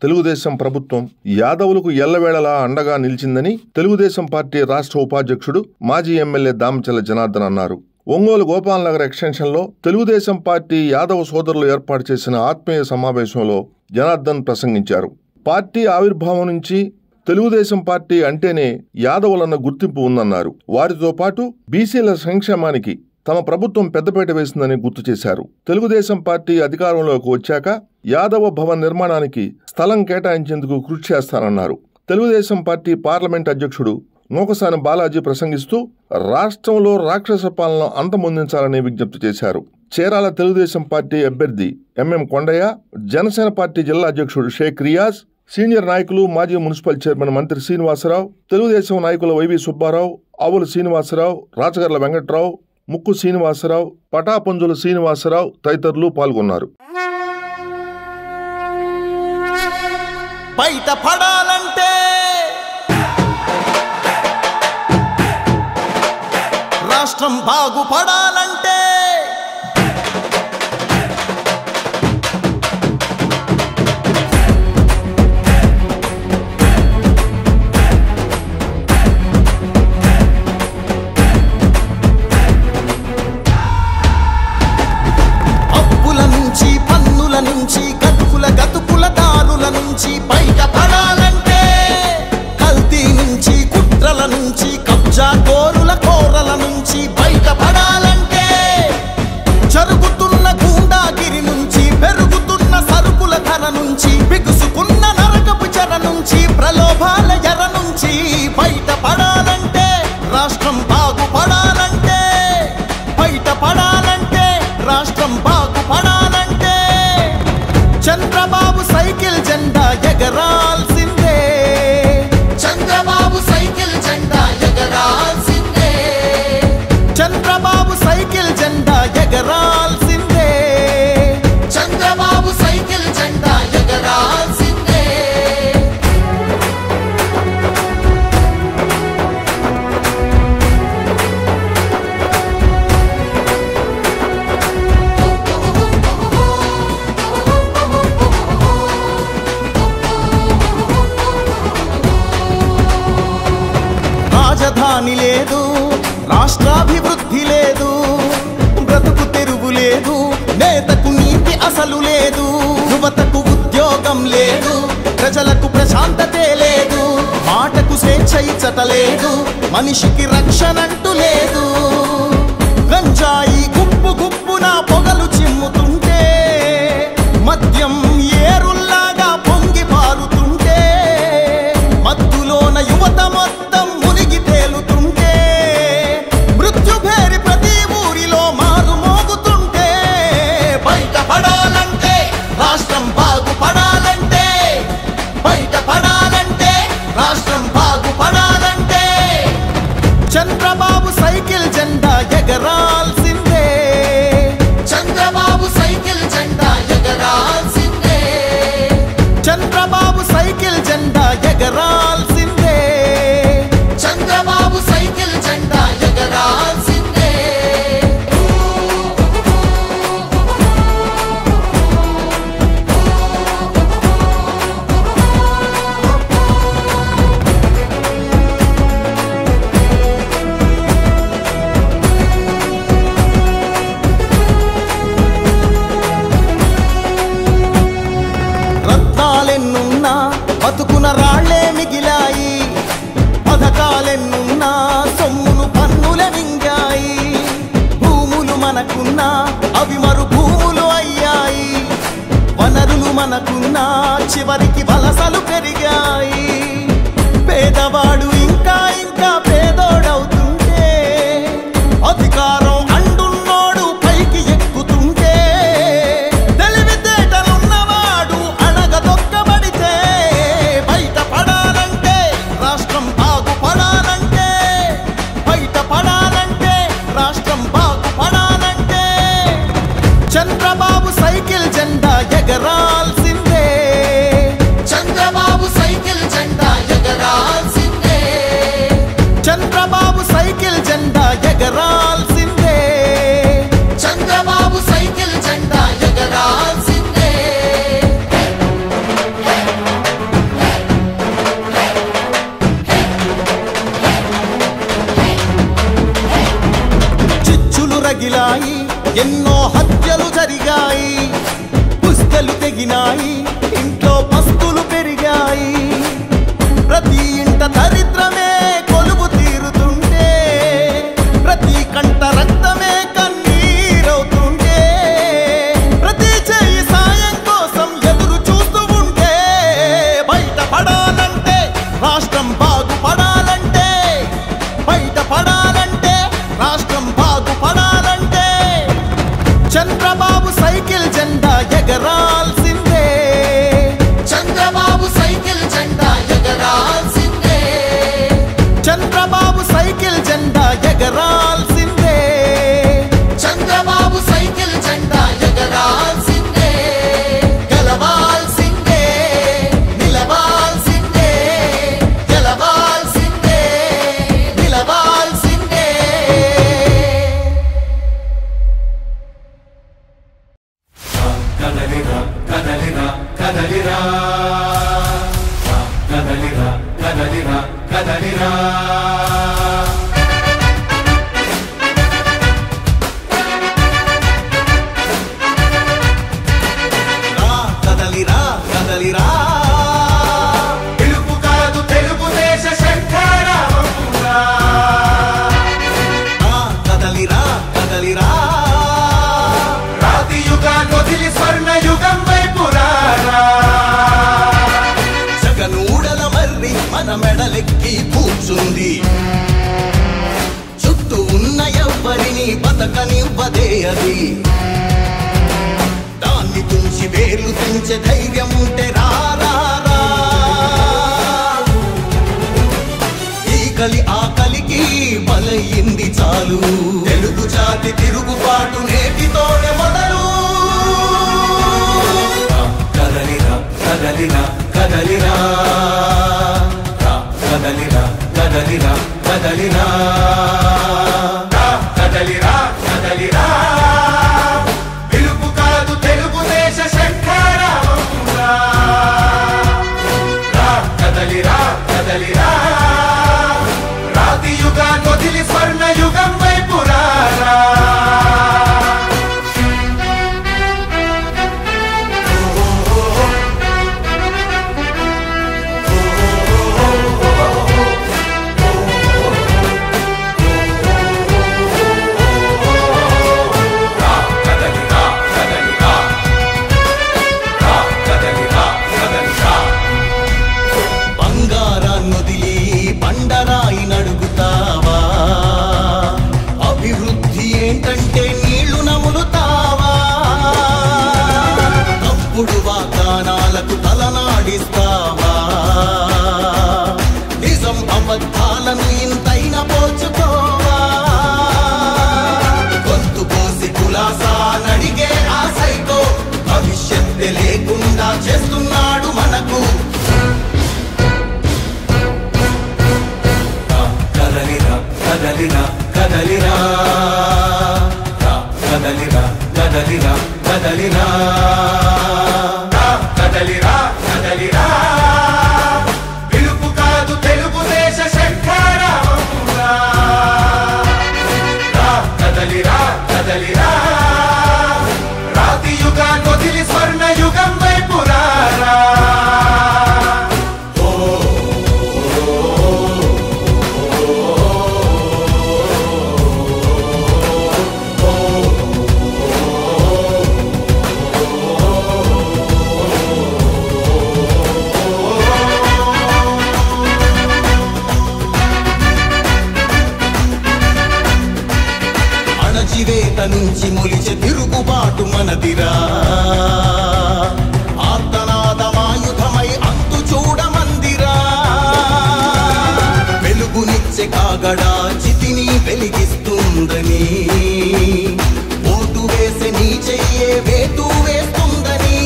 తెలుగుదేశం ప్రభుత్వం యాదవులకు ఎల్లవేళలా అండగా నిలిచిందని తెలుగుదేశం పార్టీ రాష్ట్ర ఉపాధ్యక్షుడు మాజీ ఎమ్మెల్యే దామచల్ల జనార్దన్ అన్నారు. ఒంగోలు గోపాలనగర్ ఎక్స్టెన్షన్లో తెలుగుదేశం పార్టీ యాదవ సోదరులు ఏర్పాటు చేసిన ఆత్మీయ సమావేశంలో జనార్దన్ ప్రసంగించారు. పార్టీ ఆవిర్భావం నుంచి తెలుగుదేశం పార్టీ అంటేనే యాదవులన్న గుర్తింపు ఉందన్నారు. వారితో పాటు బీసీల సంక్షేమానికి తమ ప్రభుత్వం పెద్దపీట వేసిందని గుర్తు చేశారు. తెలుగుదేశం పార్టీ అధికారంలోకి వచ్చాక యాదవ భవన్ నిర్మాణానికి స్థలం కేటాయించేందుకు కృషి చేస్తారన్నారు. తెలుగుదేశం పార్టీ పార్లమెంట్ అధ్యక్షుడు నూకసాని బాలాజీ ప్రసంగిస్తూ రాష్ట్రంలో రాక్షస పాలన అంతమొందించాలని విజ్ఞప్తి చేశారు. చీరాల తెలుగుదేశం పార్టీ అభ్యర్థి ఎంఎం కొండయ్య, జనసేన పార్టీ జిల్లా అధ్యక్షుడు షేక్ రియాజ్, సీనియర్ నాయకులు మాజీ మున్సిపల్ చైర్మన్ మంత్రి శ్రీనివాసరావు, తెలుగుదేశం నాయకులు వైవి సుబ్బారావు, ఆవుల శ్రీనివాసరావు, రాచగర్ల వెంకట్రావు, ముక్కు శ్రీనివాసరావు, పటాపంజుల శ్రీనివాసరావు తదితరులు పాల్గొన్నారు. బయట పడాలంటే రాష్ట్రం బాగుపడాలంటే అప్పుల నుంచి పన్నుల నుంచి గతుకుల దారుల నుంచి బయట పడాలంటే కల్తీ నుంచి కుట్రల నుంచి కబ్జా కోరల నుంచి బయట పడాలంటే జరుగుతున్న గూండాగిరి నుంచి పెరుగుతున్న సరుకుల ధర నుంచి బిగుసుకున్న నరకపు చెర నుంచి ప్రలోభాల ఎర నుంచి బయట పడాలంటే రాష్ట్రం బాగుపడాలంటే బయట పడాలంటే రాష్ట్రం బాగుపడాలంటే చంద్రబాబు సైకిల్ జెండా ఎగరాల్సిందే. చంద్రబాబు సైకిల్ జెండా ఎగరాల్సిందే. చంద్రబాబు సైకిల్ జెండా ఎగరాల్సిందే. చంద్రబాబు సైకిల్ జెండా ఎగరాల్సిందే. రాజధాని లేదు, రాష్ట్రాభివృద్ధి లేదు, బ్రతుకు తెరువు లేదు, నేతకు నీతి అసలు లేదు, యువతకు ఉద్యోగం లేదు, ప్రజలకు ప్రశాంతతే లేదు, మాటకు స్వేచ్ఛ ఇచ్చట లేదు, మనిషికి రక్షణంటూ లేదు. గంజాయి గుప్పున పొగలు చిమ్ముతుంటే, మద్యం ఏరుల్లాగా పొంగి పారుతుంటే, మత్తులోన యువత మొత్తం మునిగి తేలుతుంటే, మృత్యుభేరి ప్రతి ఊరిలో మారు మోగుతుంటే బయట పడాలంటే రాష్ట్రం బాగుపడాలంటే బయట పడాలంటే రాష్ట్రం బాగుపడాలంటే చంద్రబాబు సైకిల్ జెండా ఎగరాల్సిందే. చంద్రబాబు సైకిల్ జెండా ఎగరాల్సిందే. చంద్రబాబు సైకిల్ జెండా ఎగరాల్సిందే. చంద్రబాబు సైకిల్ జెండా ఎగరాల్సిందే. రత్నాలెన్నున్నా బతుకున రాళ్లే మిగిలాయి, పథకాలెన్నున్నా సొమ్మును పన్నుల మింగాయి, భూములు మనకున్నా అవి మరు భూములు అయ్యాయి, వనరులు మనకున్నా చివరికి వలసలు పెరిగాయి, పేదవాడు ఇంకా పేదోడవుతుంటే, అధికారం అండున్నోడు పైకి ఎక్కుతుంటే, తెలివితేటలున్నవాడు అణగదొక్కబడితే బయట పడాలంటే రాష్ట్రం బాగుపడాలంటే బయట పడాలంటే రాష్ట్రం బాగుపడాలంటే చంద్రబాబు సైకిల్ జెండా ఎగరాల్సిందే. చంద్రబాబు సైకిల్ జెండా ఎగరాల్సిందే. ఎన్నో హత్యలు జరిగాయి, పుస్తలు తెగినాయి, ఇంట్లో పస్తులు పెరిగాయి. ప్రతి ఇంట దరిద్రమే కొలువు తీరుతుంటే, ప్రతి కంట రక్తమే కన్నీరవుతుంటే, ప్రతి చేయి సాయం కోసం ఎదురు చూస్తూ ఉంటే, బయటపడాలంటే రాష్ట్రం బాగుపడాలంటే, బయటపడాలంటే రాష్ట్రం బాగుపడాలంటే చంద్రబాబు సైకిల్ జెండా ఎగరాల్సిందే, చంద్రబాబు సైకిల్ జెండా ఎగరాల్సిందే, చంద్రబాబు సైకిల్ జెండా ఎగరాల్సిందే, చంద్రబాబు సైకిల్ జెండా ఎగరాల్సిందే. గెలవాల్సిందే, నిలవాల్సిందే, గెలవాల్సిందే, నిలవాల్సిందే. కదలిరా కదలిరా కదలిరా కదలిరా కదలిరా కదలిరా కదలిరా కదలిరా పిలుపు కాదు తెలుగుదేశ శంఖారావమురా. కదలిరా కదలిరా రాతి యుగాన్ని వదిలి స్వర్ణ యుగం వైపు రారా. జగనూడల మర్రి మన మెడలెక్కి కూర్చుంది, చుట్టూ ఉన్న ఎవ్వరిని బతకనివ్వదే అది. దాన్ని తుంచి వేర్లు తెంచే ధైర్యం ఉంటే రారా. ఈ కలి ఆకలికి బలయింది చాలు, తెలుగు జాతి తిరుగుబాటు నేటితోనే మొదలు. కదలిరా కదలిరా కదలిరా కదలిరా కదలిరా కదలిరా కదలిరా కదలిరా పిలుపు కాదు తెలుగుదేశ శంఖారావమురా. కదలిరా కదలిరా రాతి యుగాన్ని వదిలి స్వర్ణ యుగం వైపు రారా. బంగారాన్నొదిలి బండరాయి నడుగుతావా? అభివృద్ధి ఏంటంటే నీళ్లు నములుతావా? తప్పుడు వాగ్దానాలకు తలనాడిస్తావా? నిజం అబద్ధాలను ఇంతైనా పోచుకోవా? గొంతు కోసి కులాసా నడిగే ఆ సైకో భవిష్యత్తు లేకుండా చేస్తున్నాడు మనకు. కదలిరా కదలిరా కదలిరా కదలిరా కదలిరా కదలిరా కదలిరా కదలిరా పిలుపు కాదు తెలుగుదేశ శంఖారావమురా. కదలిరా కదలిరా రాతి యుగాన్ని వదిలి స్వర్ణ యుగం వైపు రారా. అణచివేత నుంచి మొలిచే తిరుగుబాటు మనదిరా. ఆర్తనాదమాయుధమై అంతు చూడమందిరా. వెలుగునిచ్చే కాగడా చితిని వెలిగిస్తుందని, ఓటు వేసే నీ చెయ్యే వేటు వేస్తుందని,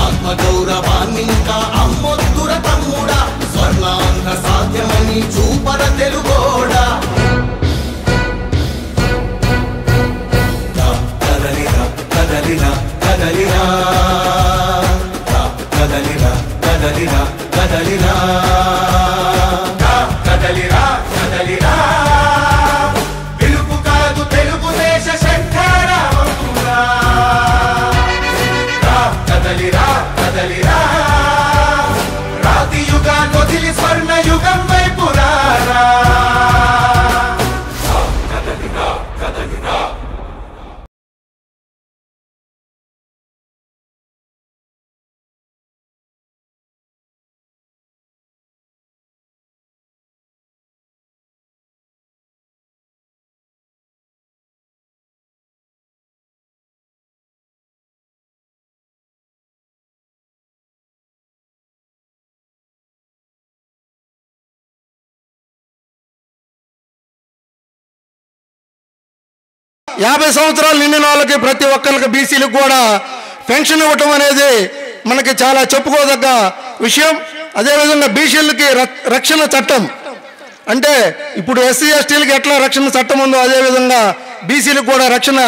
ఆత్మగౌరవాన్నింకా అమ్మొద్దుర తమ్ముడా, స్వర్ణాంధ్ర సాధ్యమని చూపర తెలుగోడా. కదలిరా కదలిరా కదలిరా కదలిరా కదలిరా కదలిరా కదలిరా కదలిరా పిలుపు కాదు తెలుగుదేశ కదలిరా రాతి యుగాన్ని వదిలి స్వర్ణ యుగం వైపు రారా కదలిరా కదలిరా యాభై సంవత్సరాలు నిండిన వాళ్ళకి ప్రతి ఒక్కరికి బీసీలకు కూడా పెన్షన్ ఇవ్వటం అనేది మనకి చాలా చెప్పుకోదగ్గ విషయం. అదేవిధంగా బీసీలకి రక్షణ చట్టం అంటే ఇప్పుడు ఎస్సీ ఎస్టీలకి ఎట్లా రక్షణ చట్టం ఉందో అదేవిధంగా బీసీలకు కూడా రక్షణ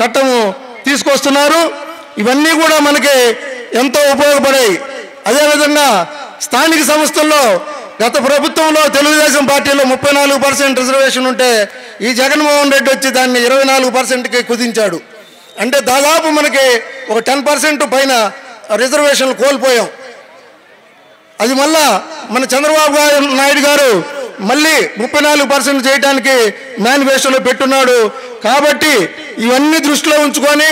చట్టము తీసుకొస్తున్నారు. ఇవన్నీ కూడా మనకి ఎంతో ఉపయోగపడాయి. అదేవిధంగా స్థానిక సంస్థల్లో గత ప్రభుత్వంలో తెలుగుదేశం పార్టీలో 34% రిజర్వేషన్ ఉంటే ఈ జగన్మోహన్ రెడ్డి వచ్చి దాన్ని 24%కి కుదించాడు. అంటే దాదాపు మనకి ఒక 10% పైన రిజర్వేషన్లు కోల్పోయాం. అది మళ్ళా మన చంద్రబాబు నాయుడు గారు మళ్ళీ 34% చేయడానికి మేనిఫెస్టోలో పెట్టున్నాడు. కాబట్టి ఇవన్నీ దృష్టిలో ఉంచుకొని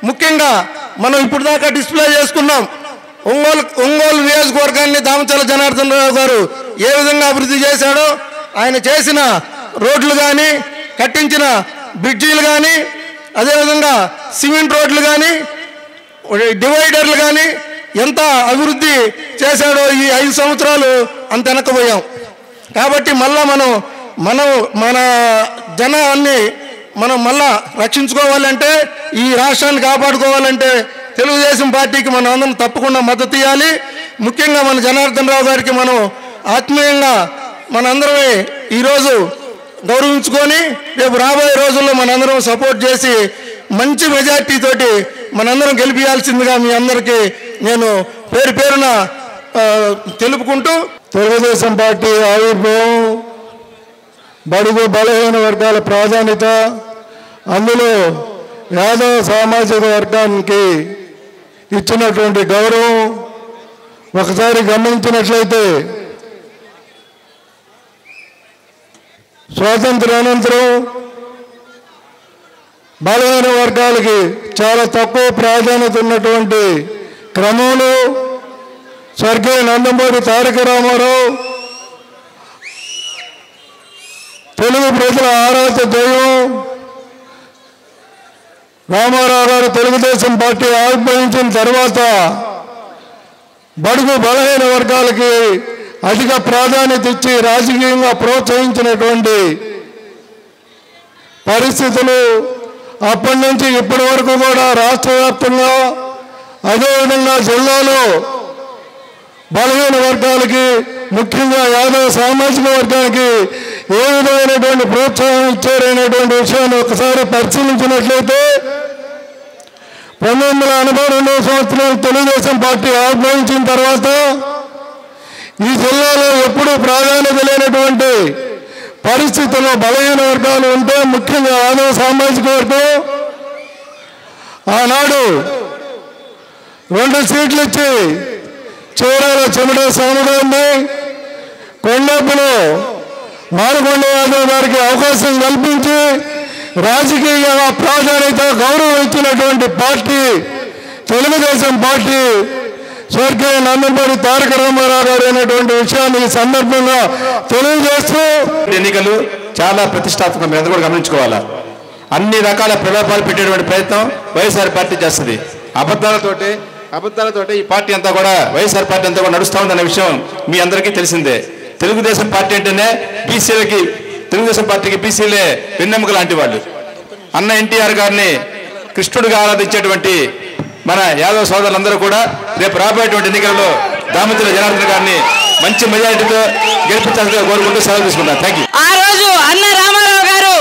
ముఖ్యంగా మనం ఇప్పుడు దాకా డిస్ప్లే చేసుకున్నాం ఒంగోలు నియోజకవర్గాన్ని దామచల జనార్దన్ రావు గారు ఏ విధంగా అభివృద్ధి చేశాడో, ఆయన చేసిన రోడ్లు కానీ కట్టించిన బ్రిడ్జీలు కానీ అదేవిధంగా సిమెంట్ రోడ్లు కానీ డివైడర్లు కానీ ఎంత అభివృద్ధి చేశాడో ఈ 5 సంవత్సరాలు అంత వెనకపోయాం. కాబట్టి మళ్ళా మన జనాన్ని మనం మళ్ళా రక్షించుకోవాలంటే ఈ రాష్ట్రాన్ని కాపాడుకోవాలంటే తెలుగుదేశం పార్టీకి మనం అందరం తప్పకుండా మద్దతు ఇవ్వాలి. ముఖ్యంగా మన జనార్దన్ రావు గారికి మనం ఆత్మీయంగా మనందరమే ఈరోజు గౌరవించుకొని రేపు రాబోయే రోజుల్లో మనందరం సపోర్ట్ చేసి మంచి మెజార్టీ తోటి మనందరం గెలిపించాల్సిందిగా మీ అందరికీ నేను పేరు పేరున తెలుపుకుంటూ, తెలుగుదేశం పార్టీ ఆవిర్భావం, బడుగు బలహీన వర్గాల ప్రాధాన్యత, అందులో యాదవ సామాజిక వర్గానికి ఇచ్చినటువంటి గౌరవం ఒకసారి గమనించినట్లయితే స్వాతంత్ర్యానంతరం బలహీన వర్గాలకి చాలా తక్కువ ప్రాధాన్యత ఉన్నటువంటి క్రమంలో స్వర్గీయ నందమూరి తారక రామారావు తెలుగు ప్రజల ఆరాధ్య దైవం రామారావు గారు తెలుగుదేశం పార్టీ ఆవిర్భవించిన తర్వాత బడుగు బలహీన వర్గాలకి అధిక ప్రాధాన్యత ఇచ్చి రాజకీయంగా ప్రోత్సహించినటువంటి పరిస్థితులు అప్పటి నుంచి ఇప్పటి వరకు కూడా రాష్ట్ర వ్యాప్తంగా అదేవిధంగా జిల్లాలో బలహీన వర్గాలకి ముఖ్యంగా యాదవ సామాజిక వర్గానికి ఏ విధమైనటువంటి ప్రోత్సాహం ఇచ్చారనేటువంటి విషయాన్ని ఒకసారి పరిశీలించినట్లయితే 1982 సంవత్సరం తెలుగుదేశం పార్టీ ఆవిర్భవించిన తర్వాత ఈ జిల్లాలో ఎప్పుడూ ప్రాధాన్యత లేనటువంటి పరిస్థితుల్లో బలహీన వర్గాలు ఉంటే ముఖ్యంగా యాదవ సామాజిక వర్గం ఆనాడు 2 సీట్లు ఇచ్చి చీరాల చెమట సాముగారిని, కొండపులో మారుకొండ యాదవ్ గారికి అవకాశం కల్పించి రాజకీయ ప్రాధాన్యత గౌరవం ఇచ్చినటువంటి పార్టీ తెలుగుదేశం పార్టీ. స్వర్గీయ నందమూరి తారక రామారావు గారు అనేటువంటి విషయాన్ని ఈ సందర్భంగా తెలియజేస్తూ, ఎన్నికలు చాలా ప్రతిష్టాత్మకం, మీరు కూడా గమనించుకోవాలా. అన్ని రకాల ప్రలోభాలు పెట్టేటువంటి ప్రయత్నం వైఎస్ఆర్ పార్టీ చేస్తుంది. అబద్ధాలతోటి ఈ పార్టీ అంతా కూడా వైఎస్ఆర్ పార్టీ అంతా కూడా నడుస్తూ ఉందనే విషయం మీ అందరికీ తెలిసిందే. తెలుగుదేశం పార్టీ అంటేనే బీసీలకి, తెలుగుదేశం పార్టీకి బీసీలే వెన్నెముక లాంటి వాళ్ళు. అన్న ఎన్టీఆర్ గారిని కృష్ణుడిగా ఆరాధించేటువంటి మన యాదవ సోదరులందరూ కూడా రేపు రాబోయేటువంటి ఎన్నికల్లో దామచల జనార్దన్ గారిని మంచి మెజారిటీతో గెలిపించాల్సిందిగా కోరుకుంటూ సెలవు తీసుకుంటాను. Thank you. ఆ రోజు అన్న రామారావు గారు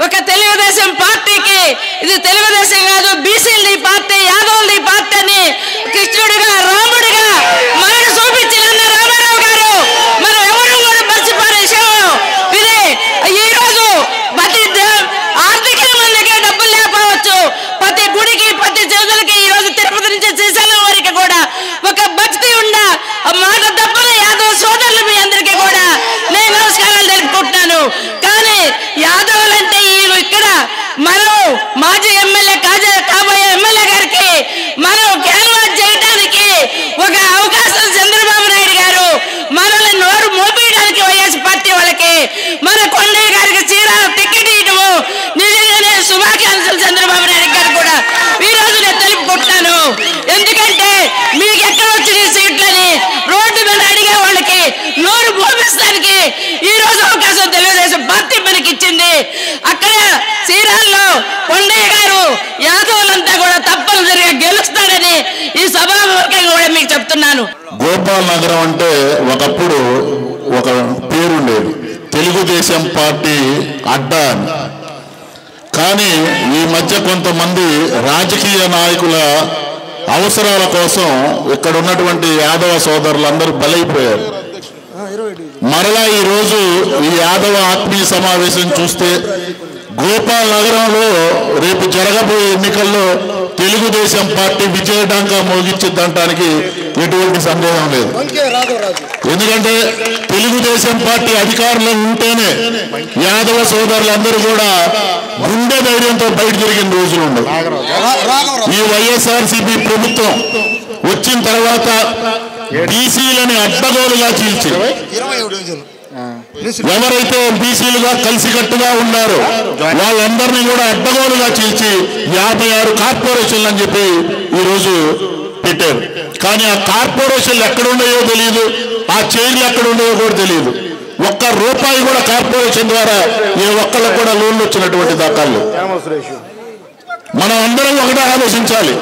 ఒక తెలుగుదేశం పార్టీకి, ఇది తెలుగుదేశం కాదు బీసీలది పార్టీ, యాదవులది పార్టీ అని కృష్ణుడిగా రాముడిగా మనకు చూపించిన అన్న రామారావు గారు మనం ఎవరు కూడా మర్చిపోయే విషయం ఇది. ఈ రోజు ప్రతి ఆర్థిక మందికి డబ్బులు లేకపోవచ్చు, ప్రతి గుడికి ప్రతి చేతులకి ఈ రోజు తిరుపతి నుంచి శ్రీశైలం వరకు కూడా ఈ రోజు అవకాశం తెలుగుదేశం పార్టీ మనకి ఇచ్చింది. అక్కడ చీరాల్లో కొండయ్య గారు యాదవులంతా కూడా తప్పనిసరిగా గెలుస్తాడని ఈ సభాముఖంగా కూడా మీకు చెప్తున్నాను. గోపాల్ నగరం అంటే ఒకప్పుడు ఒక పేరుండేది, తెలుగుదేశం పార్టీ అడ్డా. కానీ ఈ మధ్య కొంతమంది రాజకీయ నాయకుల అవసరాల కోసం ఇక్కడ ఉన్నటువంటి యాదవ సోదరులందరూ బలైపోయారు. మరలా ఈరోజు ఈ యాదవ ఆత్మీయ సమావేశం చూస్తే గోపాల్ నగరంలో రేపు జరగబోయే ఎన్నికల్లో తెలుగుదేశం పార్టీ విజయడంగా మోగించడానికి ఎటువంటి సందేహం లేదు. ఎందుకంటే తెలుగుదేశం పార్టీ అధికారంలో ఉంటేనే యాదవ సోదరులందరూ కూడా గుండె ధైర్యంతో బయట తిరిగిన రోజులు ఉండవు. ఈ వైఎస్ఆర్సీపీ ప్రభుత్వం వచ్చిన తర్వాత బీసీలని అడ్డగోలుగా చీల్చి ఎవరైతే బీసీలుగా కలిసికట్టుగా ఉన్నారో వాళ్ళందరినీ కూడా అడ్డగోలుగా చీల్చి 56 కార్పొరేషన్లు అని చెప్పి ఈరోజు పెట్టారు. కానీ ఆ కార్పొరేషన్లు ఎక్కడున్నాయో తెలియదు, ఆ చైర్లు ఎక్కడున్నాయో కూడా తెలియదు. ఒక్క రూపాయి కూడా కార్పొరేషన్ ద్వారా ఏ ఒక్కళ్ళకు కూడా లోన్లు వచ్చినటువంటి దాఖలు. మనం అందరం ఒకటే ఆలోచించాలి.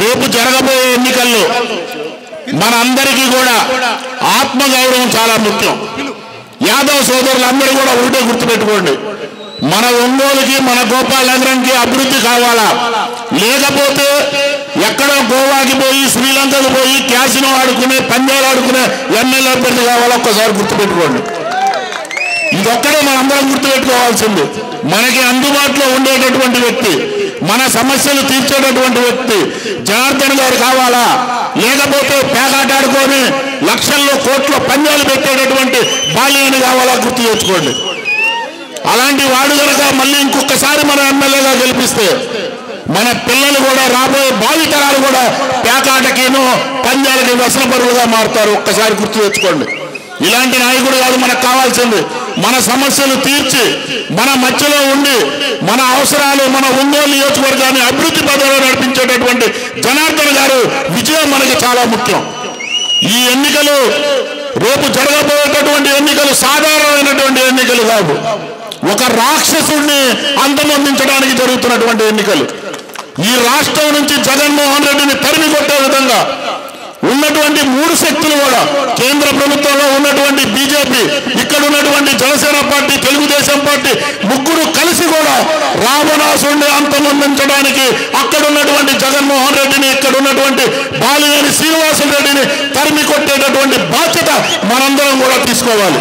రేపు జరగబోయే ఎన్నికల్లో మన అందరికీ కూడా ఆత్మగౌరవం చాలా ముఖ్యం. యాదవ్ సోదరులందరూ కూడా ఒకటే గుర్తుపెట్టుకోండి, మన ఒంగోలుకి మన గోపాల్ నగరంకి అభివృద్ధి కావాలా, లేకపోతే ఎక్కడో గోవాకి పోయి శ్రీలంకకు పోయి క్యాసినో ఆడుకునే పందాలు ఆడుకునే ఎమ్మెల్యే అభ్యర్థి కావాలా ఒక్కసారి గుర్తుపెట్టుకోండి. ఇదొక్కడే మనం అందరం గుర్తుపెట్టుకోవాల్సింది. మనకి అందుబాటులో ఉండేటటువంటి వ్యక్తి, మన సమస్యలు తీర్చేటటువంటి వ్యక్తి జనార్దన్ గారు కావాలా, లేకపోతే పేకాటాడుకొని లక్షల్లో కోట్ల పందాలు పెట్టేటటువంటి బాల్యాన్ని కావాలా గుర్తు తెచ్చుకోండి. అలాంటి వాడు కనుక మళ్ళీ ఇంకొకసారి మన ఎమ్మెల్యేగా గెలిపిస్తే మన పిల్లలు కూడా రాబోయే భావితరాలు కూడా పేకాటకిను పందాలకి వ్యసనపరులుగా మారుతారు. ఒక్కసారి గుర్తు తెచ్చుకోండి. ఇలాంటి నాయకుడు కాదు మనకు కావాల్సింది. మన సమస్యలు తీర్చి మన మధ్యలో ఉండి మన అవసరాలు మన ఒంగోలు నియోజకవర్గాన్ని అభివృద్ధి పదంలో నడిపించేటటువంటి జనార్దన్ గారు విజయం మనకి చాలా ముఖ్యం. ఈ ఎన్నికలు రేపు జరగబోయేటటువంటి ఎన్నికలు సాధారణమైనటువంటి ఎన్నికలు కాదు, ఒక రాక్షసుడిని అంతమొందించడానికి జరుగుతున్నటువంటి ఎన్నికలు. ఈ రాష్ట్రం నుంచి జగన్మోహన్ రెడ్డిని తరిమి కొట్టే విధంగా ఉన్నటువంటి 3 శక్తులు కూడా, కేంద్ర ప్రభుత్వంలో ఉన్నటువంటి బీజేపీ, ఇక్కడ ఉన్నటువంటి జనసేన పార్టీ, తెలుగుదేశం పార్టీ ముగ్గురు కలిసి కూడా రావణాసుడిని అంతమొందించడానికి అక్కడ ఉన్నటువంటి జగన్మోహన్ రెడ్డిని, ఇక్కడ ఉన్నటువంటి బాలినేని శ్రీనివాసులు రెడ్డిని తరిమి కొట్టేటటువంటి బాధ్యత మనందరం కూడా తీసుకోవాలి.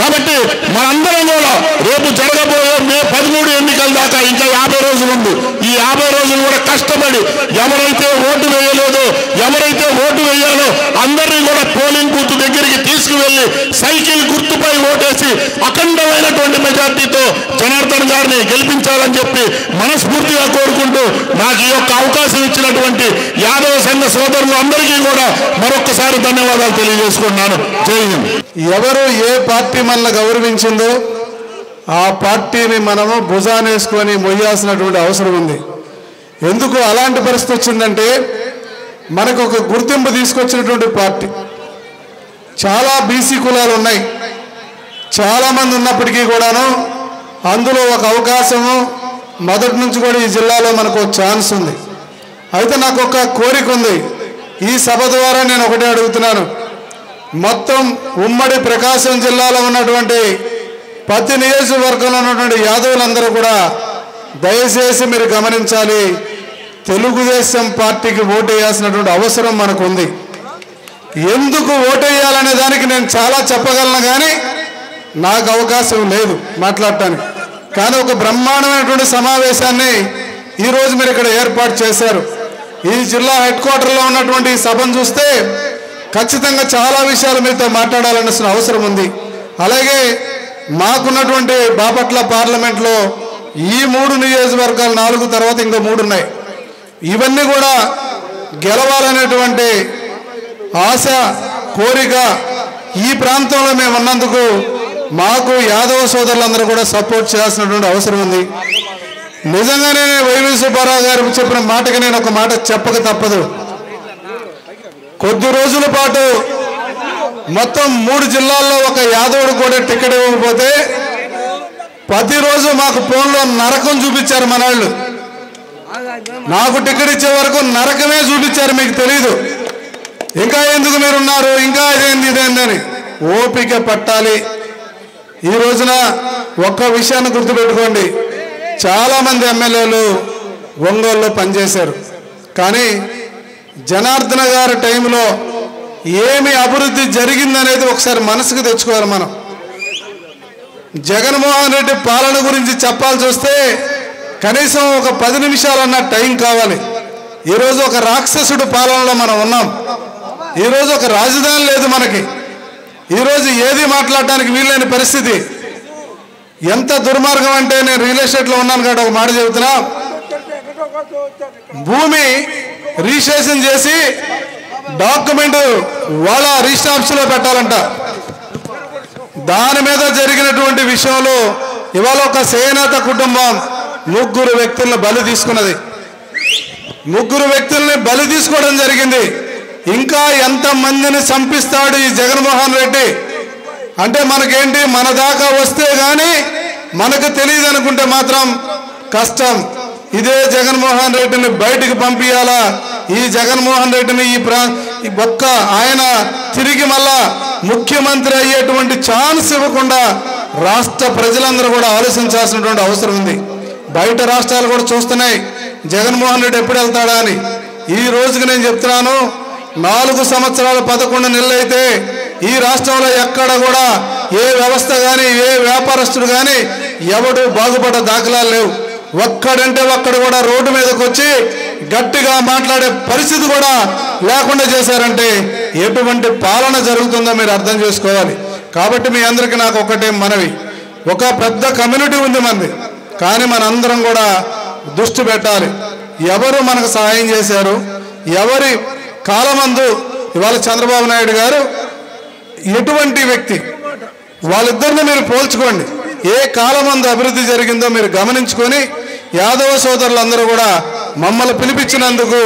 కాబట్టి మనందరం కూడా రేపు జరగబోయే మే 13 ఎన్నికల దాకా ఇంకా 50 రోజులు ఉంది. ఈ 50 రోజులు కూడా కష్టపడి ఎవరైతే ఓటు వేయలేదో, ఎవరైతే ఓటు వేయాలో అందరినీ కూడా పోలింగ్ బూత్ దగ్గరికి తీసుకువెళ్ళి సైకిల్ గుర్తుపై ఓటేసి అఖండమైనటువంటి మెజార్టీతో జనార్దన్ గారిని గెలిపించాలని చెప్పి మనస్ఫూర్తిగా కోరుకుంటూ నాకు ఈ యొక్క అవకాశం ఇచ్చినటువంటి యాదవ సంఘ సోదరులు అందరికీ కూడా మరొక్కసారి ధన్యవాదాలు తెలియజేసుకుంటున్నాను. జై హింద్. ఎవరు ఏ పార్టీ మనల్ని గౌరవించిందో ఆ పార్టీని మనము భుజానేసుకొని మొయ్యాల్సినటువంటి అవసరం ఉంది. ఎందుకు అలాంటి పరిస్థితి వచ్చిందంటే, మనకు ఒక గుర్తింపు తీసుకొచ్చినటువంటి పార్టీ. చాలా బీసీ కులాలు ఉన్నాయి, చాలామంది ఉన్నప్పటికీ కూడాను అందులో ఒక అవకాశము మొదటి నుంచి కూడా ఈ జిల్లాలో మనకు ఒక ఛాన్స్ ఉంది. అయితే నాకు ఒక కోరిక ఉంది. ఈ సభ ద్వారా నేను ఒకటే అడుగుతున్నాను, మొత్తం ఉమ్మడి ప్రకాశం జిల్లాలో ఉన్నటువంటి 10 నియోజకవర్గంలో ఉన్నటువంటి యాదవులందరూ కూడా దయచేసి మీరు గమనించాలి, తెలుగుదేశం పార్టీకి ఓటు వేయాల్సినటువంటి అవసరం మనకు ఉంది. ఎందుకు ఓటు వేయాలనే దానికి నేను చాలా చెప్పగలను, కానీ నాకు అవకాశం లేదు మాట్లాడటానికి. కానీ ఒక బ్రహ్మాండమైనటువంటి సమావేశాన్ని ఈరోజు మీరు ఇక్కడ ఏర్పాటు చేశారు. ఈ జిల్లా హెడ్ క్వార్టర్లో ఉన్నటువంటి ఈ సభను చూస్తే ఖచ్చితంగా చాలా విషయాలు మీతో మాట్లాడాలన్న అవసరం ఉంది. అలాగే మాకున్నటువంటి బాపట్ల పార్లమెంట్లో ఈ 3 నియోజకవర్గాలు 4 తర్వాత ఇంకో 3 ఉన్నాయి. ఇవన్నీ కూడా గెలవాలనేటువంటి ఆశ, కోరిక ఈ ప్రాంతంలో మేము ఉన్నందుకు మాకు యాదవ సోదరులందరూ కూడా సపోర్ట్ చేయాల్సినటువంటి అవసరం ఉంది. నిజంగానే వైవి సుబ్బారావు గారు చెప్పిన మాటకి నేను ఒక మాట చెప్పక తప్పదు. కొద్ది రోజుల పాటు మొత్తం 3 జిల్లాల్లో ఒక యాదవుడు కూడా టికెట్ ఇవ్వకపోతే ప్రతిరోజు మాకు ఫోన్లో నరకం చూపించారు మన వాళ్ళు. నాకు టికెట్ ఇచ్చే వరకు నరకమే చూపించారు, మీకు తెలీదు. ఇంకా ఎందుకు మీరున్నారు, ఇంకా ఇదేందని ఓపిక పట్టాలి. ఈ రోజున ఒక్క విషయాన్ని గుర్తుపెట్టుకోండి, చాలామంది ఎమ్మెల్యేలు ఒంగోలులో పనిచేశారు. కానీ జనార్దన గారి టైంలో ఏమి అభివృద్ధి జరిగిందనేది ఒకసారి మనసుకు తెచ్చుకోవాలి. మనం జగన్మోహన్ రెడ్డి పాలన గురించి చెప్పాల్సి వస్తే కనీసం ఒక 10 నిమిషాలన్న టైం కావాలి. ఈరోజు ఒక రాక్షసుడు పాలనలో మనం ఉన్నాం. ఈరోజు ఒక రాజధాని లేదు మనకి. ఈరోజు ఏది మాట్లాడటానికి వీలైన పరిస్థితి. ఎంత దుర్మార్గం అంటే, నేను రియల్ ఎస్టేట్లో ఉన్నాను కాబట్టి ఒక మాట చెబుతున్నా, భూమి రిజిస్ట్రేషన్ చేసి డాక్యుమెంట్ వాళ్ళ రిజిస్టర్ ఆఫీసులో పెట్టాలంట. దాని మీద జరిగినటువంటి విషయంలో ఇవాళ ఒక సేనేత కుటుంబం 3 వ్యక్తులను బలి తీసుకున్నది. 3 వ్యక్తుల్ని బలి తీసుకోవడం జరిగింది. ఇంకా ఎంతమందిని చంపిస్తాడు ఈ జగన్మోహన్ రెడ్డి అంటే మనకేంటి, మన దాకా వస్తే కానీ మనకు తెలియదు అనుకుంటే మాత్రం కష్టం. ఇదే జగన్మోహన్ రెడ్డిని బయటికి పంపించాలా. ఈ జగన్మోహన్ రెడ్డిని ఈ ఒక్క ఆయన తిరిగి మళ్ళా ముఖ్యమంత్రి అయ్యేటువంటి ఛాన్స్ ఇవ్వకుండా రాష్ట్ర ప్రజలందరూ కూడా ఆలోచించాల్సినటువంటి అవసరం ఉంది. బయట రాష్ట్రాలు కూడా చూస్తున్నాయి జగన్మోహన్ రెడ్డి ఎప్పుడు వెళ్తాడా అని. ఈ రోజుకి నేను చెప్తున్నాను, 4 సంవత్సరాలు 11 నెలలు అయితే ఈ రాష్ట్రంలో ఎక్కడ కూడా ఏ వ్యవస్థ కానీ ఏ వ్యాపారస్తుడు కానీ ఎవడు బాగుపడ్డ దాఖలాలు లేవు. ఒక్కడంటే ఒక్కడు కూడా రోడ్డు మీదకి వచ్చి గట్టిగా మాట్లాడే పరిస్థితి కూడా లేకుండా చేశారంటే ఎటువంటి పాలన జరుగుతుందో మీరు అర్థం చేసుకోవాలి. కాబట్టి మీ అందరికీ నాకు ఒకటే మనవి, ఒక పెద్ద కమ్యూనిటీ ఉంది మనది, కానీ మనందరం కూడా దృష్టి పెట్టాలి. ఎవరు మనకు సహాయం చేశారు, ఎవరి కాలమందు ఇవాళ చంద్రబాబు నాయుడు గారు ఎటువంటి వ్యక్తి, వాళ్ళిద్దరిని మీరు పోల్చుకోండి. ఏ కాలమందు అభివృద్ధి జరిగిందో మీరు గమనించుకొని యాదవ సోదరులందరూ కూడా మమ్మల్ని పిలిపించినందుకు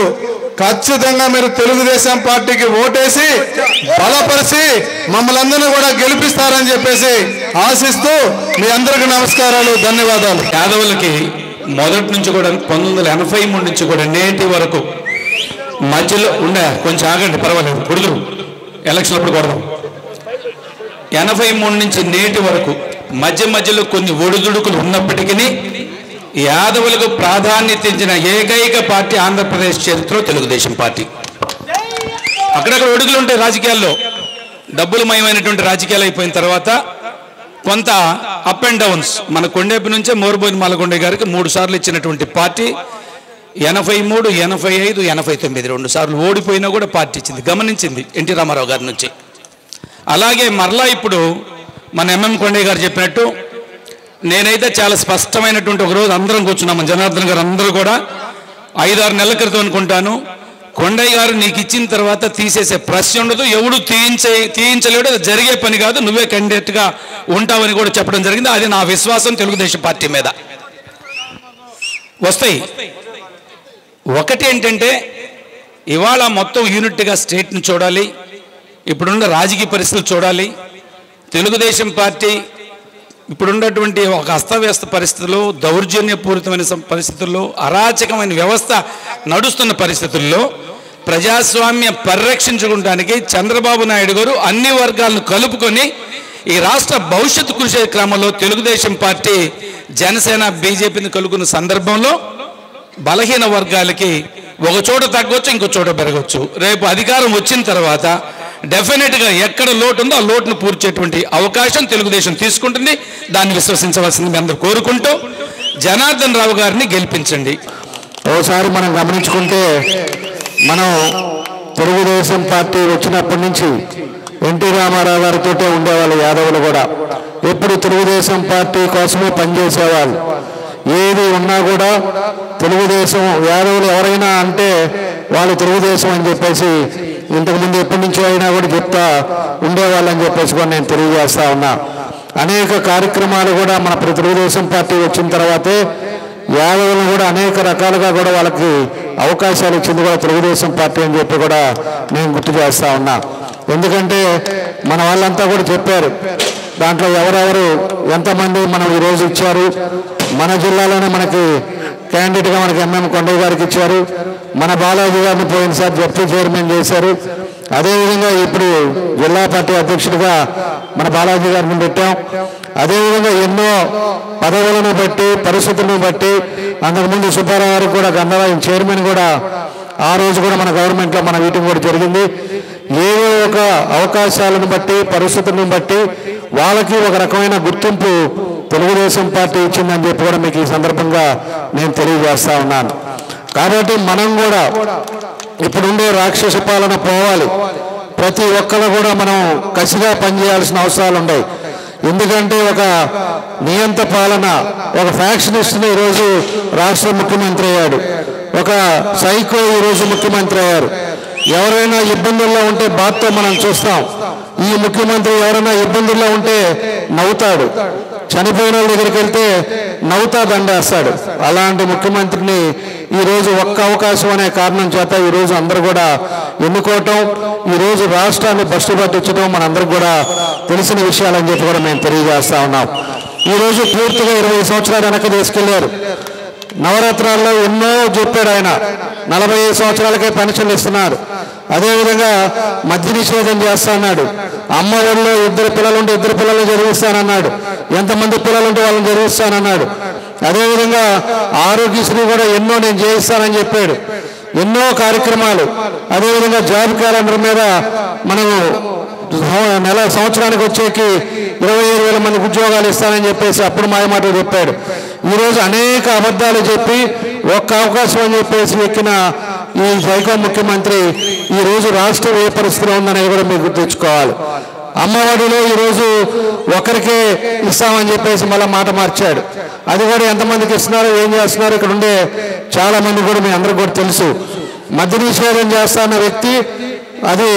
ఖచ్చితంగా మీరు తెలుగుదేశం పార్టీకి ఓటేసి బలపరిచి మమ్మల్ని అందరినీ కూడా గెలిపిస్తారని చెప్పేసి ఆశిస్తూ మీ అందరికీ నమస్కారాలు, ధన్యవాదాలు. యాదవులకి మొదటి నుంచి కూడా 1983 నుంచి కూడా నేటి వరకు మధ్యలో ఉండే, కొంచెం ఆగండి పర్వాలేదు, కుడుదురు ఎలక్షన్ అప్పుడు కొడదాం. 83 నుంచి నేటి వరకు మధ్యలో కొన్ని ఒడిదుడుకులు ఉన్నప్పటికీ యాదవులకు ప్రాధాన్యత ఇచ్చిన ఏకైక పార్టీ ఆంధ్రప్రదేశ్ చరిత్రలో తెలుగుదేశం పార్టీ. అక్కడక్కడ ఒడుగులు ఉంటాయి రాజకీయాల్లో, డబ్బులు మయమైనటువంటి రాజకీయాలు అయిపోయిన తర్వాత కొంత అప్ అండ్ డౌన్స్. మన కొండేపి నుంచే మోరుబోయిన మాలకొండ గారికి 3 సార్లు ఇచ్చినటువంటి పార్టీ 83, 85, 89 2 సార్లు ఓడిపోయినా కూడా పార్టీ ఇచ్చింది, గమనించింది ఎన్టీ రామారావు గారి నుంచి. అలాగే మరలా ఇప్పుడు మన ఎంఎం కొండయ్య గారు చెప్పినట్టు నేనైతే చాలా స్పష్టమైనటువంటి ఒక రోజు అందరం కూర్చున్నాము, జనార్దన్ గారు అందరూ కూడా 5-6 నెలల క్రితం అనుకుంటాను, కొండయ్య గారు నీకు ఇచ్చిన తర్వాత తీసేసే ప్రశ్న ఉండదు, ఎవడు తీయించలేడు, అది జరిగే పని కాదు, నువ్వే క్యాండిడేట్గా ఉంటావని కూడా చెప్పడం జరిగింది. అది నా విశ్వాసం తెలుగుదేశం పార్టీ మీద. వస్తాయి. ఒకటి ఏంటంటే ఇవాళ మొత్తం యూనిట్గా స్టేట్ని చూడాలి, ఇప్పుడున్న రాజకీయ పరిస్థితులు చూడాలి. తెలుగుదేశం పార్టీ ఇప్పుడున్నటువంటి ఒక అస్తవ్యస్త పరిస్థితుల్లో, దౌర్జన్యపూరితమైన పరిస్థితుల్లో, అరాచకమైన వ్యవస్థ నడుస్తున్న పరిస్థితుల్లో ప్రజాస్వామ్య పరిరక్షించుకోవడానికి చంద్రబాబు నాయుడు గారు అన్ని వర్గాలను కలుపుకొని ఈ రాష్ట్ర భవిష్యత్తు కృషి క్రమంలో తెలుగుదేశం పార్టీ జనసేన బీజేపీని కలుగున్న సందర్భంలో బలహీన వర్గాలకి ఒక చోట తగ్గొచ్చు, ఇంకో చోట పెరగవచ్చు. రేపు అధికారం వచ్చిన తర్వాత డెఫినెట్గా ఎక్కడ లోటు ఉందో ఆ లోటును పూర్చేటువంటి అవకాశం తెలుగుదేశం తీసుకుంటుంది. దాన్ని విశ్వసించవలసింది మీ అందరూ కోరుకుంటూ జనార్దన్ రావు గారిని గెలిపించండి. ఓసారి మనం గమనించుకుంటే, మనం తెలుగుదేశం పార్టీ వచ్చినప్పటి నుంచి ఎన్టీ రామారావు గారితో ఉండేవాళ్ళు యాదవులు కూడా. ఎప్పుడు తెలుగుదేశం పార్టీ కోసమే పనిచేసేవాళ్ళు. ఏది ఉన్నా కూడా తెలుగుదేశం యాదవులు ఎవరైనా అంటే వాళ్ళు తెలుగుదేశం అని చెప్పేసి ఇంతకుముందు ఎప్పటి నుంచో అయినా కూడా చెప్తా ఉండేవాళ్ళని చెప్పేసి కూడా నేను తెలియజేస్తా ఉన్నా. అనేక కార్యక్రమాలు కూడా మన తెలుగుదేశం పార్టీ వచ్చిన తర్వాతే యాదవులను కూడా అనేక రకాలుగా కూడా వాళ్ళకి అవకాశాలు ఇచ్చింది కూడా తెలుగుదేశం పార్టీ అని చెప్పి కూడా నేను గుర్తు చేస్తా ఉన్నా. ఎందుకంటే మన వాళ్ళంతా కూడా చెప్పారు, దాంట్లో ఎవరెవరు ఎంతమంది మనం ఈరోజు ఇచ్చారు. మన జిల్లాలోనే మనకి క్యాండిడేట్గా మనకి ఎంఎం కొండయ్య గారికి ఇచ్చారు, మన బాలాజీ గారిని పోయినసారి జడ్పీ చైర్మన్ చేశారు. అదేవిధంగా ఇప్పుడు జిల్లా పార్టీ అధ్యక్షుడిగా మన బాలాజీ గారిని పెట్టాం. అదేవిధంగా ఎన్నో పదవులను బట్టి పరిస్థితులను బట్టి అంతకుముందు సుబ్బారావు గారికి కూడా గంధరాయం చైర్మన్ కూడా ఆ రోజు కూడా మన గవర్నమెంట్లో మన మీటింగ్ కూడా జరిగింది. ఏదో ఒక అవకాశాలను బట్టి పరిస్థితులను బట్టి వాళ్ళకి ఒక రకమైన గుర్తింపు తెలుగుదేశం పార్టీ ఇచ్చిందని చెప్పి కూడా మీకు ఈ సందర్భంగా నేను తెలియజేస్తా ఉన్నాను. కాబట్టి మనం కూడా ఇప్పుడుండే రాక్షస పాలన పోవాలి. ప్రతి ఒక్కరు కూడా మనం కసిగా పనిచేయాల్సిన అవసరాలు ఉన్నాయి. ఎందుకంటే ఒక నియంత పాలన, ఒక ఫ్యాక్షనిస్ట్ని ఈరోజు రాష్ట్ర ముఖ్యమంత్రి అయ్యాడు, ఒక సైకో ఈరోజు ముఖ్యమంత్రి అయ్యారు. ఎవరైనా ఇబ్బందుల్లో ఉంటే బాధతో మనం చూస్తాం. ఈ ముఖ్యమంత్రి ఎవరైనా ఇబ్బందుల్లో ఉంటే నవ్వుతాడు, చనిపోయిన వాళ్ళ దగ్గరికి వెళ్తే నవ్వుతా దండేస్తాడు. అలాంటి ముఖ్యమంత్రిని ఈరోజు ఒక్క అవకాశం అనే కారణం చేత ఈరోజు అందరూ కూడా ఎన్నుకోవటం, ఈరోజు రాష్ట్రాన్ని బస్సు పట్టించడం మనందరికి కూడా తెలిసిన విషయాలని చెప్పి కూడా మేము తెలియజేస్తా ఉన్నాం. ఈరోజు పూర్తిగా 20 సంవత్సరాలు వెనక్కి తీసుకెళ్లారు. నవరత్నాల్లో ఎన్నో చెప్పాడు ఆయన. 45 సంవత్సరాలకే పెన్షన్లు ఇస్తున్నారు. అదేవిధంగా మద్య నిషేధం చేస్తా అన్నాడు. అమ్మ ఒళ్ళో 2 పిల్లలు ఉంటే 2 పిల్లలు చదివిస్తానన్నాడు. ఎంతమంది పిల్లలు ఉంటే వాళ్ళని చదివిస్తానన్నాడు. అదేవిధంగా ఆరోగ్యశ్రీ కూడా ఎన్నో నేను చేయిస్తానని చెప్పాడు. ఎన్నో కార్యక్రమాలు. అదేవిధంగా జాబ్ క్యాలెండర్ మీద మనము సంవత్సరానికి వచ్చేకి 25,000 మందికి ఉద్యోగాలు ఇస్తానని చెప్పేసి అప్పుడు మాయమాటలు చెప్పాడు. ఈరోజు అనేక అబద్ధాలు చెప్పి ఒక్క అవకాశం అని చెప్పేసి ఎక్కిన ఈ సైకో ముఖ్యమంత్రి ఈరోజు రాష్ట్రం ఏ పరిస్థితిలో ఉందనేది కూడా మీరు గుర్తుంచుకోవాలి. అమ్మఒడిలో ఈరోజు ఒకరికే ఇస్తామని చెప్పేసి మళ్ళీ మాట మార్చాడు. అది కూడా ఎంతమందికి ఇస్తున్నారో ఏం చేస్తున్నారో ఇక్కడ ఉండే చాలా మంది కూడా మీ అందరికీ కూడా తెలుసు. మద్య నిషేధం చేస్తున్న వ్యక్తి అది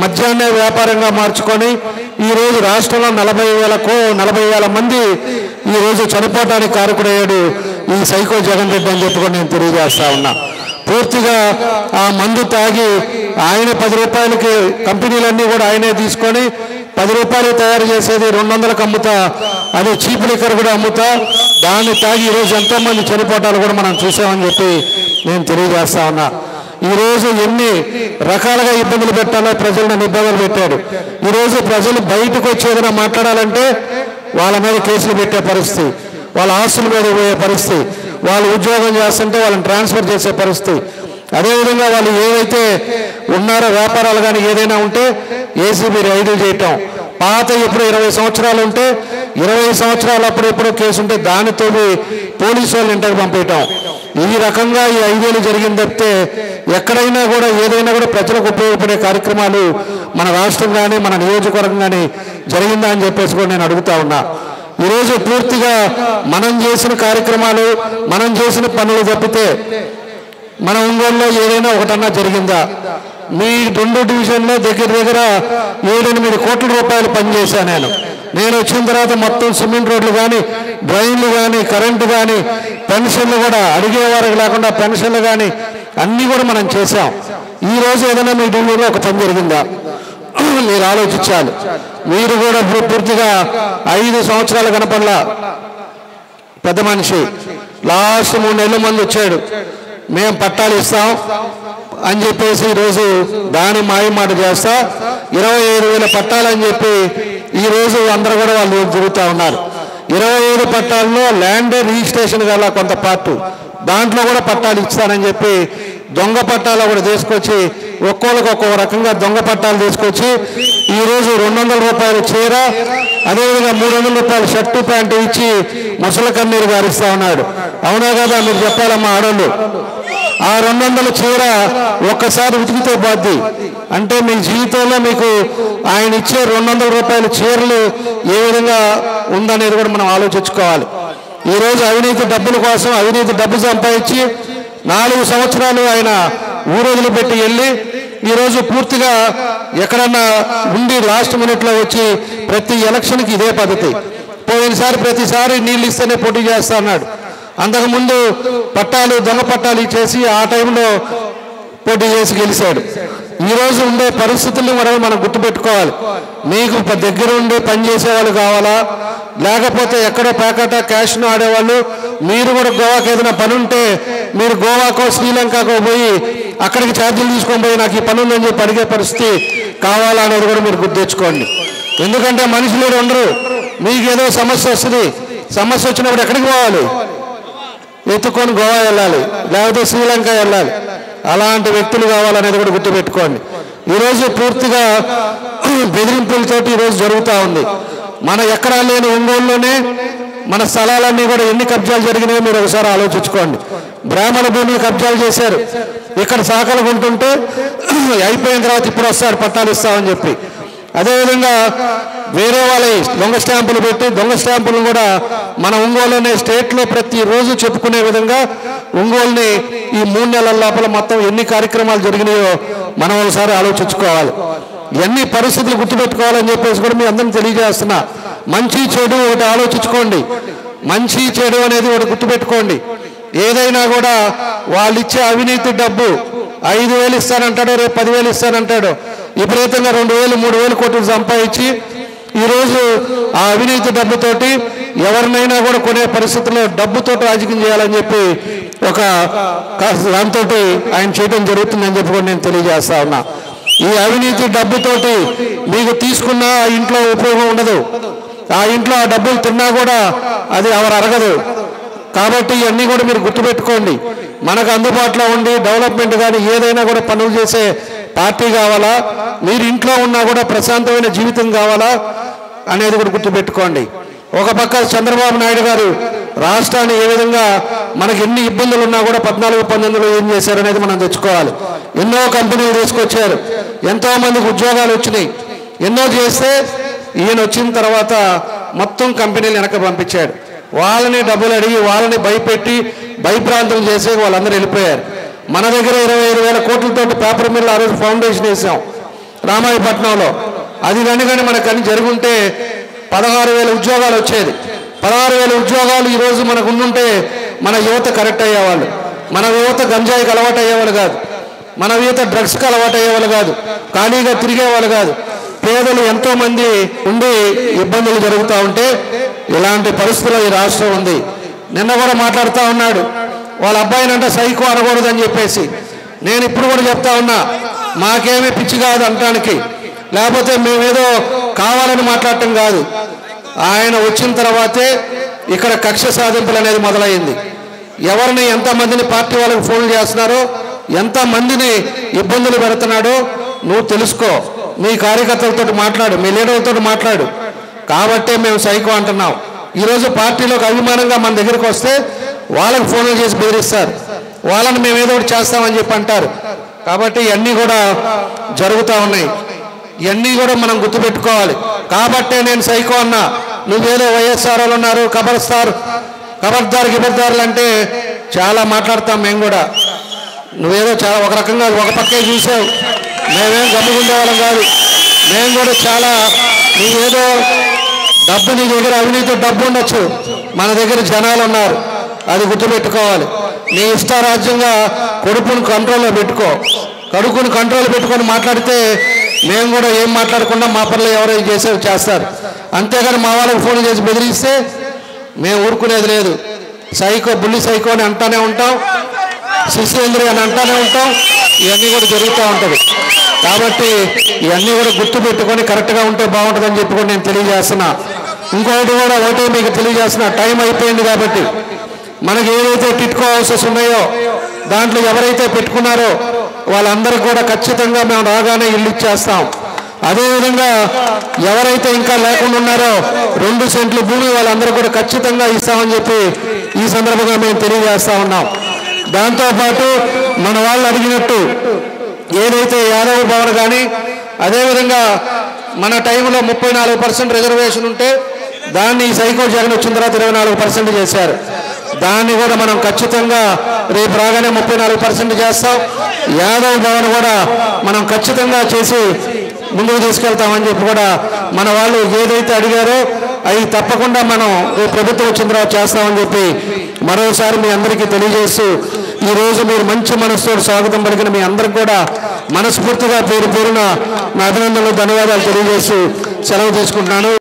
మద్యాన్నే వ్యాపారంగా మార్చుకొని ఈరోజు రాష్ట్రంలో 40,000 మంది ఈరోజు చనిపోవడానికి కారకుడయ్యాడు ఈ సైకో జగన్ రెడ్డి అని చెప్పి నేను తెలియజేస్తా ఉన్నా. పూర్తిగా ఆ మందు తాగి ఆయన 10 రూపాయలకి కంపెనీలన్నీ కూడా ఆయనే తీసుకొని 10 రూపాయలు తయారు చేసేది 200కి అమ్ముతా, అది చీప్ లిక్కర్ కూడా అమ్ముతా, దాన్ని తాగి ఈరోజు ఎంతోమంది చనిపోవటాలు కూడా మనం చూసామని చెప్పి నేను తెలియజేస్తా ఉన్నా. ఈరోజు ఎన్ని రకాలుగా ఇబ్బందులు పెట్టాలో ప్రజలను ఇబ్బందులు పెట్టాడు. ఈరోజు ప్రజలు బయటకు వచ్చి ఏదైనా మాట్లాడాలంటే వాళ్ళ మీద కేసులు పెట్టే పరిస్థితి, వాళ్ళ ఆస్తుల మీద పోయే పరిస్థితి, వాళ్ళు ఉద్యోగం చేస్తుంటే వాళ్ళని ట్రాన్స్ఫర్ చేసే పరిస్థితి. అదేవిధంగా వాళ్ళు ఏవైతే ఉన్నారో వ్యాపారాలు కానీ ఏదైనా ఉంటే ఏసీబీ రైడ్లు చేయటం, పాత ఇప్పుడు 20 సంవత్సరాలు ఉంటే 20 సంవత్సరాలు అప్పుడెప్పుడో కేసు ఉంటే దానితో పోలీసు వాళ్ళు ఇంటికి పంపేయటం. ఈ రకంగా ఈ 5 ఏళ్ళు జరిగింది తప్పితే ఎక్కడైనా కూడా ఏదైనా కూడా ప్రజలకు ఉపయోగపడే కార్యక్రమాలు మన రాష్ట్రం కానీ మన నియోజకవర్గం కానీ జరిగిందా అని చెప్పేసి కూడా నేను అడుగుతా ఉన్నా. ఈరోజు పూర్తిగా మనం చేసిన కార్యక్రమాలు మనం చేసిన పనులు తప్పితే మన ఒంగోలులో ఏదైనా ఒకటన్నా జరిగిందా? మీ 2 డివిజన్లో దగ్గర 7-8 కోట్ల రూపాయలు పనిచేశాను నేను వచ్చిన తర్వాత. మొత్తం సిమెంట్ రోడ్లు కానీ డ్రైన్లు కానీ కరెంటు కానీ పెన్షన్లు కూడా అడిగేవారికి లేకుండా పెన్షన్లు కానీ అన్నీ కూడా మనం చేశాం. ఈరోజు ఏదైనా మీ డివిజన్లో ఒక పని జరిగిందా? మీరు ఆలోచించాలి. మీరు కూడా పూర్తిగా 5 సంవత్సరాల కనపడలా పెద్ద మనిషి. లాస్ట్ 3 నెలల మంది వచ్చాడు, మేము పట్టాలు ఇస్తాం అని చెప్పేసి ఈరోజు దాని మాయమాట చేస్తా 25,000 పట్టాలని చెప్పి ఈరోజు అందరూ కూడా వాళ్ళు తిరుగుతూ ఉన్నారు. 25 పట్టాల్లో ల్యాండ్ రిజిస్ట్రేషన్ గల కొంత పార్ట్ దాంట్లో కూడా పట్టాలు ఇస్తానని చెప్పి దొంగ పట్టాలు కూడా తీసుకొచ్చి ఒక్కొక్కరికి ఒక్కొక్క రకంగా దొంగ పట్టాలు తీసుకొచ్చి ఈరోజు 200 రూపాయలు చీర, అదేవిధంగా 300 రూపాయలు షర్టు ప్యాంటు ఇచ్చి ముసలి కన్నీరు గారిస్తా ఉన్నాడు. అవునా కదా? మీరు చెప్పాలమ్మా ఆడోళ్ళు. ఆ 200 చీర ఒక్కసారి ఉతికితే పోద్ది. అంటే మీ జీవితంలో మీకు ఆయన ఇచ్చే 200 రూపాయల చీరలు ఏ విధంగా ఉందనేది కూడా మనం ఆలోచించుకోవాలి. ఈరోజు అవినీతి డబ్బుల కోసం అవినీతి డబ్బు సంపాదించి 4 సంవత్సరాలు ఆయన ఊరోజులు పెట్టి వెళ్ళి ఈరోజు పూర్తిగా ఎక్కడన్నా ఉండి లాస్ట్ మినిట్లో వచ్చి ప్రతి ఎలక్షన్కి ఇదే పద్ధతి. పోయినసారి ప్రతిసారి నీళ్ళు ఇస్తేనే పోటీ చేస్తా అన్నాడు. అంతకుముందు పట్టాలు దొంగ పట్టాలు ఇచ్చేసి ఆ టైంలో పోటీ చేసి గెలిచాడు. ఈరోజు ఉండే పరిస్థితుల్ని మనం గుర్తుపెట్టుకోవాలి. మీకు దగ్గర ఉండి పనిచేసే వాళ్ళు కావాలా, లేకపోతే ఎక్కడో ప్యాకెట్ క్యాష్ను ఆడేవాళ్ళు, మీరు కూడా గోవాకి ఏదైనా పని ఉంటే మీరు గోవాకో శ్రీలంకకో పోయి అక్కడికి ఛార్జీలు తీసుకొని పోయి నాకు ఈ పని ఉందని చెప్పి అడిగే పరిస్థితి కావాలా అనేది కూడా మీరు గుర్తు తెచ్చుకోండి. ఎందుకంటే మనుషులు ఉండరు. మీకు ఏదో సమస్య వస్తుంది, సమస్య వచ్చినప్పుడు ఎక్కడికి పోవాలి? ఎత్తుకొని గోవా వెళ్ళాలి, లేకపోతే శ్రీలంక వెళ్ళాలి. అలాంటి వ్యక్తులు కావాలనేది కూడా గుర్తుపెట్టుకోండి. ఈరోజు పూర్తిగా బెదిరింపులతోటి ఈరోజు జరుగుతూ ఉంది. మన ఎక్కడా లేని ఒంగోలులోనే మన స్థలాలన్నీ కూడా ఎన్ని కబ్జాలు జరిగినాయో మీరు ఒకసారి ఆలోచించుకోండి. బ్రాహ్మణ భూమిని కబ్జాలు చేశారు. ఇక్కడ శాఖలు కొంటుంటే అయిపోయిన తర్వాత ఇప్పుడు వస్తారు పట్టాలు ఇస్తామని చెప్పి. అదేవిధంగా వేరే వాళ్ళ దొంగ స్టాంపులు పెట్టి దొంగ స్టాంపులను కూడా మన ఒంగోలునే స్టేట్లో ప్రతిరోజు చెప్పుకునే విధంగా ఒంగోలుని ఈ 3 నెలల లోపల మొత్తం ఎన్ని కార్యక్రమాలు జరిగినాయో మనం ఒకసారి ఆలోచించుకోవాలి. ఎన్ని పరిస్థితులు గుర్తుపెట్టుకోవాలని చెప్పేసి కూడా మీ అందరిని తెలియజేస్తున్నా. మంచి చెడు ఒకటి ఆలోచించుకోండి. మంచి చెడు అనేది ఒకటి గుర్తుపెట్టుకోండి. ఏదైనా కూడా వాళ్ళు ఇచ్చే అవినీతి డబ్బు 5,000 ఇస్తానంటాడు, రేపు 10,000 ఇస్తానంటాడు. విపరీతంగా 2,000, 3,000 కోట్లు సంపాదించి ఈరోజు ఆ అవినీతి డబ్బుతోటి ఎవరినైనా కూడా కొనే పరిస్థితుల్లో డబ్బుతో రాజకీయం చేయాలని చెప్పి ఒక దాంతో ఆయన చేయడం జరుగుతుందని చెప్పి కూడా నేను తెలియజేస్తా ఉన్నా. ఈ అవినీతి డబ్బుతోటి మీకు తీసుకున్న ఆ ఇంట్లో ఉపయోగం ఉండదు. ఆ ఇంట్లో ఆ డబ్బులు తిన్నా కూడా అది ఎవరు అరగదు. కాబట్టి ఇవన్నీ కూడా మీరు గుర్తుపెట్టుకోండి. మనకు అందుబాటులో ఉండి డెవలప్మెంట్ కానీ ఏదైనా కూడా పనులు చేసే పార్టీ కావాలా, మీరు ఇంట్లో ఉన్నా కూడా ప్రశాంతమైన జీవితం కావాలా అనేది కూడా గుర్తుపెట్టుకోండి. ఒక పక్క చంద్రబాబు నాయుడు గారు రాష్ట్రాన్ని ఏ విధంగా మనకి ఎన్ని ఇబ్బందులు ఉన్నా కూడా 14-19లో ఏం చేశారనేది మనం తెచ్చుకోవాలి. ఎన్నో కంపెనీలు తీసుకొచ్చారు, ఎంతో మందికి ఉద్యోగాలు వచ్చినాయి, ఎన్నో చేస్తే ఈయన వచ్చిన తర్వాత మొత్తం కంపెనీలు వెనక పంపించాడు. వాళ్ళని డబ్బులు అడిగి వాళ్ళని భయపెట్టి భయప్రాంతం చేసే వాళ్ళందరూ వెళ్ళిపోయారు. మన దగ్గర 25,000 కోట్లతో పేపర్ మిల్ ఆ రోజు ఫౌండేషన్ వేసాం రామాయపట్నంలో. అది కానీ మనకు అన్ని జరుగుంటే 16,000 ఉద్యోగాలు వచ్చేది. 16,000 ఉద్యోగాలు ఈరోజు మనకు ఉండుంటే మన యువత కరెక్ట్ అయ్యేవాళ్ళు. మన యువత గంజాయికి అలవాటు అయ్యేవాళ్ళు కాదు, మన యువత డ్రగ్స్కి అలవాటు అయ్యేవాళ్ళు కాదు, ఖాళీగా తిరిగేవాళ్ళు కాదు. పేదలు ఎంతో మంది ఉండి ఇబ్బందులు జరుగుతూ ఉంటే ఇలాంటి పరిస్థితుల్లో ఈ రాష్ట్రం ఉంది. నిన్న కూడా మాట్లాడుతూ ఉన్నాడు, వాళ్ళ అబ్బాయినంటే సైకో అనకూడదని చెప్పేసి. నేను ఇప్పుడు కూడా చెప్తా ఉన్నా, మాకేమీ పిచ్చి కాదు అనటానికి, లేకపోతే మేమేదో కావాలని మాట్లాడటం కాదు. ఆయన వచ్చిన తర్వాతే ఇక్కడ కక్ష సాధింపులు అనేది మొదలైంది. ఎవరిని ఎంతమందిని పార్టీ వాళ్ళకి ఫోన్లు చేస్తున్నారో, ఎంతమందిని ఇబ్బందులు పెడుతున్నాడో నువ్వు తెలుసుకో. మీ కార్యకర్తలతో మాట్లాడు, మీ లీడర్లతో మాట్లాడు. కాబట్టే మేము సైకో అంటున్నాం. ఈరోజు పార్టీలోకి అభిమానంగా మన దగ్గరికి వస్తే వాళ్ళకి ఫోన్లు చేసి బెదిరిస్తారు, వాళ్ళని మేము ఏదో ఒకటి చేస్తామని చెప్పి అంటారు. కాబట్టి ఇవన్నీ కూడా జరుగుతూ ఉన్నాయి. ఇవన్నీ కూడా మనం గుర్తుపెట్టుకోవాలి. కాబట్టే నేను సైకో అన్నా. నువ్వేదో వైఎస్ఆర్ వాళ్ళు ఉన్నారు, ఖబర్దార్ గిబర్దారులు అంటే చాలా మాట్లాడతాం మేము కూడా. నువ్వేదో చాలా ఒక రకంగా ఒక పక్కే చూసావు, మేమేం గమ్ముకుండే వాళ్ళం కాదు. మేము కూడా చాలా, నువ్వేదో డబ్బు నీ దగ్గర అవినీతి డబ్బు ఉండొచ్చు, మన దగ్గర జనాలు ఉన్నారు, అది గుర్తుపెట్టుకోవాలి. నీ ఇష్టారాజ్యంగా కొడుకుని కంట్రోల్లో పెట్టుకో. కొడుకుని కంట్రోల్ పెట్టుకొని మాట్లాడితే మేము కూడా ఏం మాట్లాడకుండా మా పనులు ఎవరైనా చేసేవి చేస్తారు. అంతేగాని మా వాళ్ళకి ఫోన్ చేసి బెదిరిస్తే మేము ఊరుకునేది లేదు. సైకో, బుల్లి సైకో అని అంటానే ఉంటాం, శిశురేంద్రి అని అంటానే ఉంటాం. ఇవన్నీ కూడా జరుగుతూ ఉంటుంది. కాబట్టి ఇవన్నీ కూడా గుర్తు పెట్టుకొని కరెక్ట్గా ఉంటే బాగుంటుందని చెప్పి కూడా నేను తెలియజేస్తున్నా. ఇంకొకటి కూడా ఒకటే మీకు తెలియజేస్తున్నా, టైం అయిపోయింది కాబట్టి మనకి ఏదైతే టిట్కో హౌసెస్ ఉన్నాయో దాంట్లో ఎవరైతే పెట్టుకున్నారో వాళ్ళందరికీ కూడా ఖచ్చితంగా మేము రాగానే ఇల్లు ఇచ్చేస్తాం. అదేవిధంగా ఎవరైతే ఇంకా లేకుండా ఉన్నారో 2 సెంట్లు భూమి వాళ్ళందరూ కూడా ఖచ్చితంగా ఇస్తామని చెప్పి ఈ సందర్భంగా మేము తెలియజేస్తా ఉన్నాం. దాంతోపాటు మన వాళ్ళు అడిగినట్టు ఏదైతే యాదవ్ భవన్ కానీ, అదేవిధంగా మన టైంలో 34% రిజర్వేషన్ ఉంటే దాన్ని సైకో జగన్ వచ్చిన తర్వాత 24% చేశారు. దాన్ని కూడా మనం ఖచ్చితంగా రేపు రాగానే 34% చేస్తాం. యాదవ్ భవన్ కూడా మనం ఖచ్చితంగా చేసి ముందుకు తీసుకెళ్తామని చెప్పి కూడా మన వాళ్ళు ఏదైతే అడిగారో అవి తప్పకుండా మనం ప్రభుత్వం వచ్చిన తర్వాత చేస్తామని చెప్పి మరోసారి మీ అందరికీ తెలియజేస్తూ, ఈరోజు మీరు మంచి మనసుతో స్వాగతం పలికిన మీ అందరికి కూడా మనస్ఫూర్తిగా పేరు పేరున నా అభినందనలు ధన్యవాదాలు తెలియజేస్తూ సెలవు తీసుకుంటున్నాను.